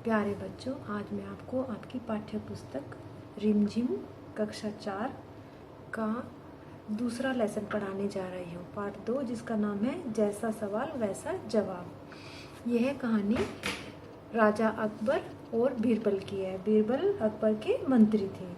प्यारे बच्चों, आज मैं आपको आपकी पाठ्य पुस्तक रिमझिम कक्षा 4 का दूसरा लेसन पढ़ाने जा रही हूँ, पाठ 2, जिसका नाम है जैसा सवाल वैसा जवाब। यह कहानी राजा अकबर और बीरबल की है। बीरबल अकबर के मंत्री थे।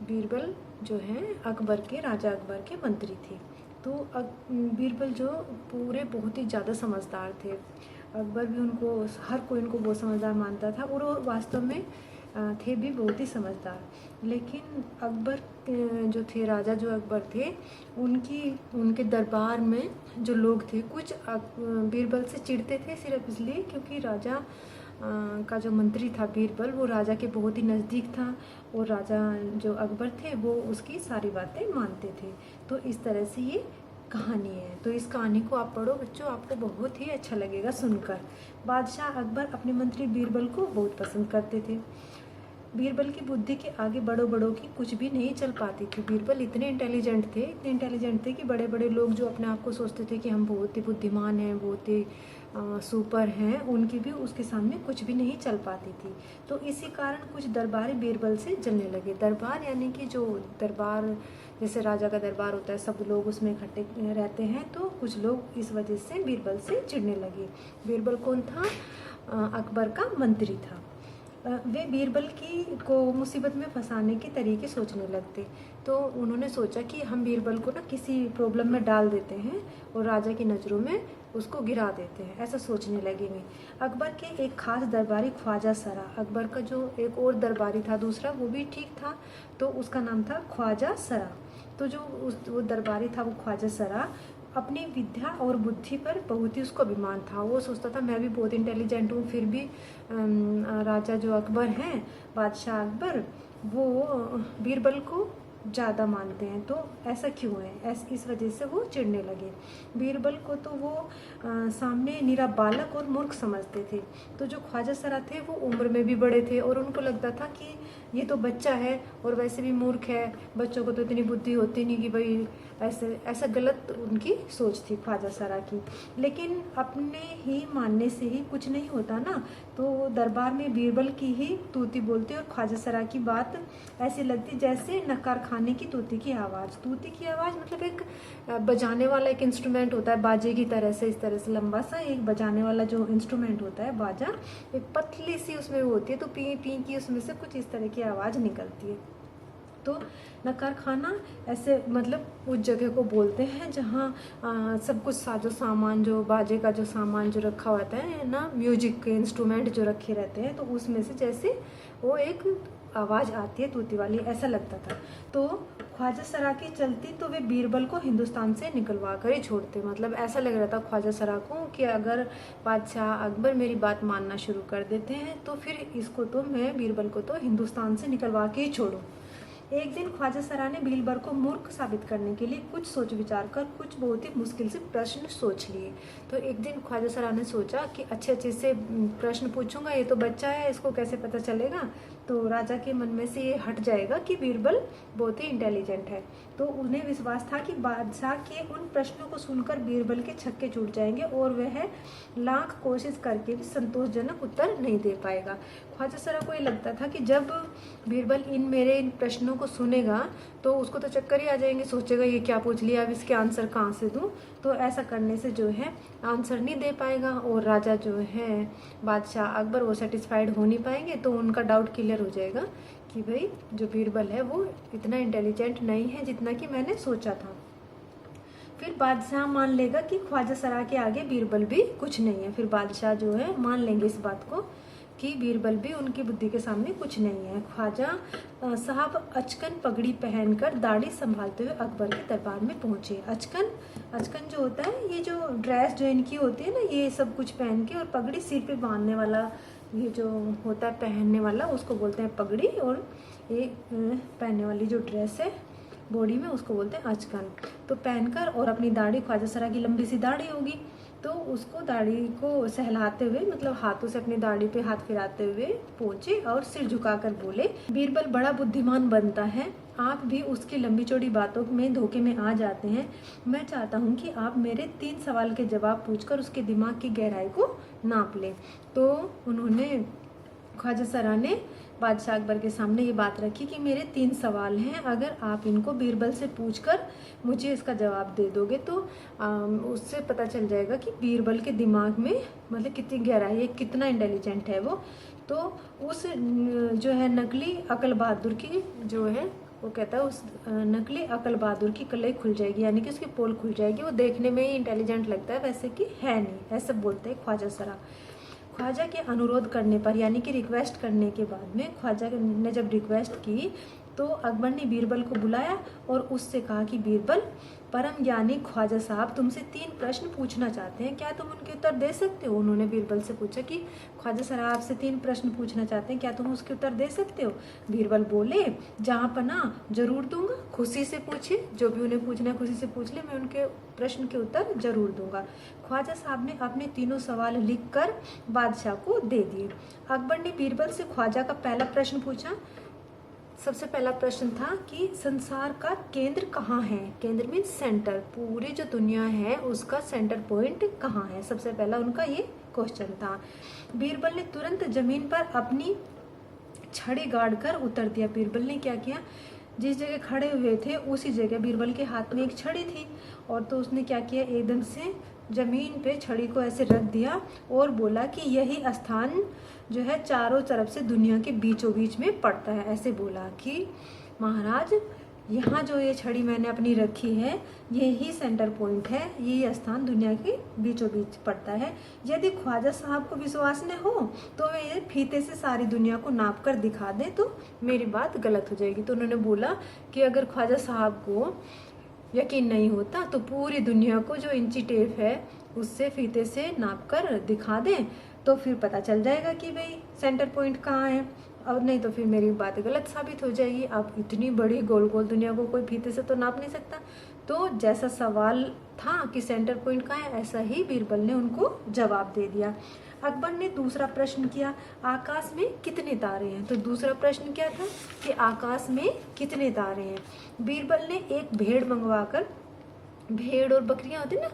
बीरबल जो हैं राजा अकबर के मंत्री थे। तो बीरबल जो पूरे बहुत ही ज़्यादा समझदार थे। अकबर भी हर कोई उनको बहुत समझदार मानता था और वो वास्तव में थे भी बहुत ही समझदार। लेकिन अकबर जो थे, राजा जो अकबर थे, उनके दरबार में जो लोग थे कुछ बीरबल से चिढ़ते थे, सिर्फ इसलिए क्योंकि राजा का जो मंत्री था बीरबल, वो राजा के बहुत ही नज़दीक था और राजा जो अकबर थे वो उसकी सारी बातें मानते थे। तो इस तरह से ये कहानी है। तो इस कहानी को आप पढ़ो बच्चों, आपको बहुत ही अच्छा लगेगा सुनकर। बादशाह अकबर अपने मंत्री बीरबल को बहुत पसंद करते थे। बीरबल की बुद्धि के आगे बड़ों की कुछ भी नहीं चल पाती थी। बीरबल इतने इंटेलिजेंट थे कि बड़े बड़े लोग जो अपने आप को सोचते थे कि हम बहुत ही बुद्धिमान हैं, बहुत ही सुपर हैं, उनकी भी उसके सामने कुछ भी नहीं चल पाती थी। तो इसी कारण कुछ दरबारी बीरबल से जलने लगे। दरबार यानी कि जो दरबार, जैसे राजा का दरबार होता है, सब लोग उसमें इकट्ठे रहते हैं, तो कुछ लोग इस वजह से बीरबल से चिढ़ने लगे। बीरबल कौन था? अकबर का मंत्री था। वे बीरबल को मुसीबत में फंसाने के तरीके सोचने लगते। तो उन्होंने सोचा कि हम बीरबल को ना किसी प्रॉब्लम में डाल देते हैं और राजा की नज़रों में उसको गिरा देते हैं, ऐसा सोचने लगेंगे। अकबर के एक खास दरबारी ख्वाजा सरा, अकबर का जो एक और दरबारी था दूसरा, वो भी ठीक था, तो उसका नाम था ख्वाजा सरा। तो जो वो दरबारी था, वो ख्वाजा सरा, अपनी विद्या और बुद्धि पर बहुत ही उसको अभिमान था। वो सोचता था मैं भी बहुत इंटेलिजेंट हूँ, फिर भी राजा जो अकबर हैं, बादशाह अकबर, वो बीरबल को ज़्यादा मानते हैं। तो ऐसा क्यों है? इस वजह से वो चिढ़ने लगे। बीरबल को तो वो सामने निरा बालक और मूर्ख समझते थे। तो जो ख्वाजा सरा थे वो उम्र में भी बड़े थे और उनको लगता था कि ये तो बच्चा है और वैसे भी मूर्ख है, बच्चों को तो इतनी बुद्धि होती नहीं कि भाई ऐसा गलत उनकी सोच थी ख्वाजा सरा की। लेकिन अपने ही मानने से ही कुछ नहीं होता ना। तो दरबार में बीरबल की ही तूती बोलती और ख्वाजा सरा की बात ऐसी लगती जैसे नकार खाने की तूती की आवाज़। तूती की आवाज़ मतलब एक बजाने वाला एक इंस्ट्रूमेंट होता है, बाजे की तरह से, इस तरह से लंबा सा एक बजाने वाला जो इंस्ट्रूमेंट होता है बाजा, एक पतली सी उसमें होती है, तो पी पी की उसमें से कुछ इस तरह की आवाज़ निकलती है। तो नकार खाना ऐसे मतलब उस जगह को बोलते हैं जहाँ सब कुछ साजो सामान, जो बाजे का जो सामान जो रखा होता है ना, म्यूजिक के इंस्ट्रूमेंट जो रखे रहते हैं, तो उसमें से जैसे वो एक आवाज़ आती है तूती वाली, ऐसा लगता था। तो ख्वाजा सरा की चलती तो वे बीरबल को हिंदुस्तान से निकलवा कर ही छोड़ते। मतलब ऐसा लग रहा था ख्वाजा सरा को कि अगर बादशाह अकबर मेरी बात मानना शुरू कर देते हैं तो फिर इसको तो मैं बीरबल को तो हिंदुस्तान से निकलवा के ही छोड़ूँ। एक दिन ख्वाजा सरा ने बीरबल को मूर्ख साबित करने के लिए कुछ सोच विचार कर कुछ बहुत ही मुश्किल से प्रश्न सोच लिए। तो एक दिन ख्वाजा सरा ने सोचा कि अच्छे से प्रश्न पूछूंगा, ये तो बच्चा है, इसको कैसे पता चलेगा। तो राजा के मन में से ये हट जाएगा कि बीरबल बहुत ही इंटेलिजेंट है। तो उन्हें विश्वास था कि बादशाह के उन प्रश्नों को सुनकर बीरबल के छक्के छूट जाएंगे और वह लाख कोशिश करके भी संतोषजनक उत्तर नहीं दे पाएगा। ख्वाजा सरा को ये लगता था कि जब बीरबल मेरे इन प्रश्नों को सुनेगा तो उसको तो चक्कर ही आ जाएंगे, सोचेगा ये क्या पूछ लिया, अब इसके आंसर कहाँ से दूँ। तो ऐसा करने से जो है आंसर नहीं दे पाएगा और राजा जो है बादशाह अकबर वो सेटिस्फाइड हो नहीं पाएंगे। तो उनका डाउट क्लियर हो जाएगा कि भाई जो बीरबल है वो इतना इंटेलिजेंट नहीं है जितना कि मैंने सोचा था। फिर बादशाह मान लेगा कि ख्वाजा सरा के आगे बीरबल भी कुछ नहीं है। फिर बादशाह जो है मान लेंगे इस बात को कि बीरबल भी उनकी बुद्धि के सामने कुछ नहीं है। ख्वाजा साहब अचकन पगड़ी पहनकर दाढ़ी संभालते हुए अकबर के दरबार में पहुंचे। अचकन जो होता है, ये जो ड्रेस जो इनकी होती है ना, ये सब कुछ पहन के, और पगड़ी सिर पे बांधने वाला ये जो होता है पहनने वाला, उसको बोलते हैं पगड़ी। और ये पहनने वाली जो ड्रेस है बॉडी में, उसको बोलते हैं अचकन। तो पहनकर और अपनी दाढ़ी, ख्वाजा सरा की लंबी सी दाढ़ी होगी, तो उसको दाढ़ी को सहलाते हुए, मतलब हाथों से अपनी दाढ़ी पे हाथ फिराते हुए पहुंचे और सिर झुकाकर बोले, बीरबल बड़ा बुद्धिमान बनता है, आप भी उसकी लंबी चौड़ी बातों में धोखे में आ जाते हैं। मैं चाहता हूं कि आप मेरे 3 सवाल के जवाब पूछकर उसके दिमाग की गहराई को नाप लें। तो उन्होंने ख्वाजा सरा ने बादशाह अकबर के सामने ये बात रखी कि मेरे 3 सवाल हैं, अगर आप इनको बीरबल से पूछकर मुझे इसका जवाब दे दोगे तो उससे पता चल जाएगा कि बीरबल के दिमाग में मतलब कितनी गहराई है, कितना इंटेलिजेंट है वो। तो उस जो है नकली अकल बहादुर की जो है वो कहता है उस नकली अकल बहादुर की कलई खुल जाएगी, यानी कि उसकी पोल खुल जाएगी। वो देखने में ही इंटेलिजेंट लगता है, वैसे कि है नहीं, ऐसा बोलते हैं ख्वाजा सरा। ख्वाजा के अनुरोध करने पर यानी कि रिक्वेस्ट करने के बाद में ख्वाजा ने जब रिक्वेस्ट की तो अकबर ने बीरबल को बुलाया और उससे कहा कि बीरबल, परम ज्ञानी ख्वाजा साहब तुमसे 3 प्रश्न पूछना चाहते हैं, क्या तुम उनके उत्तर दे सकते हो? उन्होंने बीरबल से पूछा कि ख्वाजा सरा आपसे 3 प्रश्न पूछना चाहते हैं, क्या तुम उसके उत्तर दे सकते हो? बीरबल बोले, जहाँ पना जरूर दूंगा, खुशी से पूछिए, जो भी उन्हें पूछना है खुशी से पूछ ले, मैं उनके प्रश्न के उत्तर जरूर दूंगा। ख्वाजा साहब ने अपने 3 सवाल लिखकर बादशाह को दे दिए। अकबर ने बीरबल से ख्वाजा का पहला प्रश्न पूछा। सबसे पहला प्रश्न था कि संसार का केंद्र कहाँ है? केंद्र मीन्स सेंटर, पूरी जो दुनिया है उसका सेंटर पॉइंट कहाँ है? सबसे पहला उनका ये क्वेश्चन था। बीरबल ने तुरंत जमीन पर अपनी छड़ी गाड़कर उतर दिया। बीरबल ने क्या किया, जिस जगह खड़े हुए थे उसी जगह बीरबल के हाथ में एक छड़ी थी और तो उसने क्या किया, एकदम से जमीन पे छड़ी को ऐसे रख दिया और बोला कि यही स्थान जो है चारों तरफ से दुनिया के बीचों बीच में पड़ता है। ऐसे बोला कि महाराज, यहाँ जो ये छड़ी मैंने अपनी रखी है यही सेंटर पॉइंट है, यही स्थान दुनिया के बीचों बीच पड़ता है। यदि ख्वाजा साहब को विश्वास न हो तो वे ये फीते से सारी दुनिया को नाप कर दिखा दें तो मेरी बात गलत हो जाएगी। तो उन्होंने बोला कि अगर ख्वाजा साहब को यकीन नहीं होता तो पूरी दुनिया को जो इंची टेप है उससे फीते से नाप कर दिखा दें तो फिर पता चल जाएगा कि भाई सेंटर पॉइंट कहाँ है, और नहीं तो फिर मेरी बात गलत साबित हो जाएगी। अब इतनी बड़ी गोल गोल दुनिया को कोई फीते से तो नाप नहीं सकता। तो जैसा सवाल था कि सेंटर पॉइंट कहाँ है, ऐसा ही बीरबल ने उनको जवाब दे दिया। अकबर ने दूसरा प्रश्न किया, आकाश में कितने तारे हैं? तो दूसरा प्रश्न क्या था कि आकाश में कितने तारे हैं? बीरबल ने एक भेड़ मंगवाकर, भेड़ और बकरियां होती ना,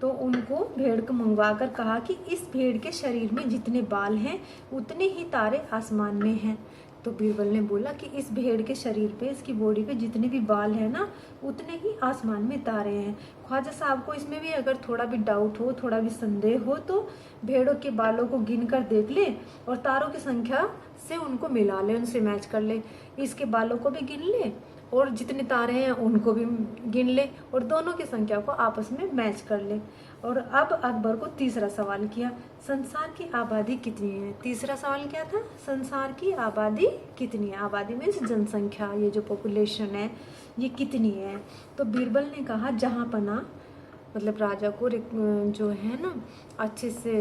तो उनको भेड़ को मंगवाकर कहा कि इस भेड़ के शरीर में जितने बाल हैं उतने ही तारे आसमान में हैं। तो बीरबल ने बोला कि इस भेड़ के शरीर पे, इसकी बॉडी पे जितने भी बाल हैं ना उतने ही आसमान में तारे हैं। ख्वाजा साहब को इसमें भी अगर थोड़ा भी डाउट हो, थोड़ा भी संदेह हो तो भेड़ों के बालों को गिन कर देख ले और तारों की संख्या से उनको मिला ले, उनसे मैच कर ले। इसके बालों को भी गिन ले और जितने तारे हैं उनको भी गिन ले और दोनों की संख्या को आपस में मैच कर ले। और अब अकबर को तीसरा सवाल किया, संसार की आबादी कितनी है? तीसरा सवाल क्या था, संसार की आबादी कितनी है? आबादी मीन्स जनसंख्या, ये जो पॉपुलेशन है ये कितनी है? तो बीरबल ने कहा जहाँ पना, मतलब राजा को जो है ना अच्छे से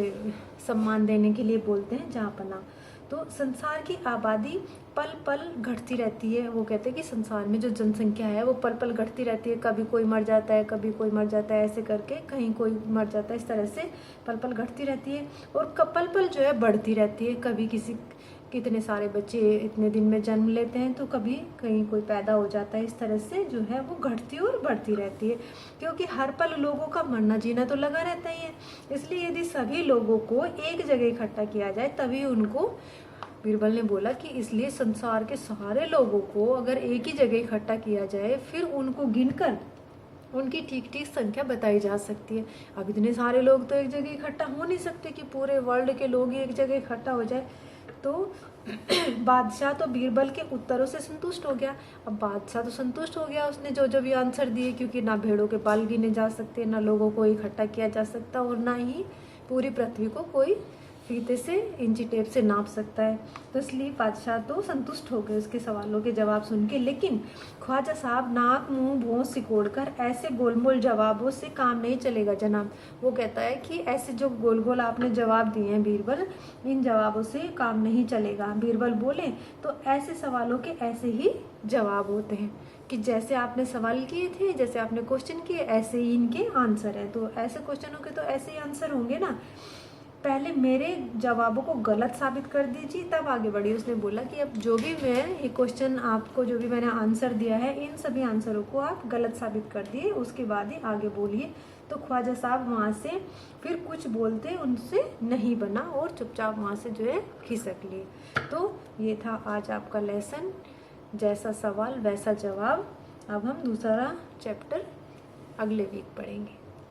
सम्मान देने के लिए बोलते हैं जहाँ पना। तो संसार की आबादी पल पल घटती रहती है। वो कहते हैं कि संसार में जो जनसंख्या है वो पल पल घटती रहती है, कभी कोई मर जाता है, कभी कोई मर जाता है, ऐसे करके कहीं कोई मर जाता है, इस तरह से पल पल घटती रहती है। और पल पल जो है बढ़ती रहती है, कभी किसी कितने सारे बच्चे इतने दिन में जन्म लेते हैं तो कभी कहीं कोई पैदा हो जाता है, इस तरह से जो है वो घटती और बढ़ती रहती है। क्योंकि हर पल लोगों का मरना जीना तो लगा रहता ही है, इसलिए यदि सभी लोगों को एक जगह इकट्ठा किया जाए तभी उनको, बीरबल ने बोला कि इसलिए संसार के सारे लोगों को अगर एक ही जगह इकट्ठा किया जाए फिर उनको गिनकर उनकी ठीक ठीक संख्या बताई जा सकती है। अब इतने सारे लोग तो एक जगह इकट्ठा हो नहीं सकते कि पूरे वर्ल्ड के लोग ही एक जगह इकट्ठा हो जाए। तो बादशाह तो बीरबल के उत्तरों से संतुष्ट हो गया। अब बादशाह तो संतुष्ट हो गया, उसने जो जो भी आंसर दिए, क्योंकि ना भेड़ों के बाल गिने जा सकते, ना लोगों को इकट्ठा किया जा सकता और ना ही पूरी पृथ्वी को कोई फीते से इंची टेप से नाप सकता है। तो इसलिए बादशाह तो संतुष्ट हो गए उसके सवालों के जवाब सुन के। लेकिन ख्वाजा साहब नाक मुंह भौं सिकोड़कर ऐसे गोलमोल जवाबों से काम नहीं चलेगा जनाब। वो कहता है कि ऐसे जो गोल गोल आपने जवाब दिए हैं बीरबल, इन जवाबों से काम नहीं चलेगा। बीरबल बोले तो ऐसे सवालों के ऐसे ही जवाब होते हैं कि जैसे आपने सवाल किए थे, जैसे आपने क्वेश्चन किए, ऐसे ही इनके आंसर है। तो ऐसे क्वेश्चनों के तो ऐसे ही आंसर होंगे ना। पहले मेरे जवाबों को गलत साबित कर दीजिए तब आगे बढ़िए। उसने बोला कि अब जो भी मैं ये क्वेश्चन आपको जो भी मैंने आंसर दिया है इन सभी आंसरों को आप गलत साबित कर दिए, उसके बाद ही आगे बोलिए। तो ख्वाजा साहब वहाँ से फिर कुछ बोलते उनसे नहीं बना और चुपचाप वहाँ से जो है खिसक लिए। तो ये था आज आपका लेसन, जैसा सवाल वैसा जवाब। अब हम दूसरा चैप्टर अगले वीक पढ़ेंगे।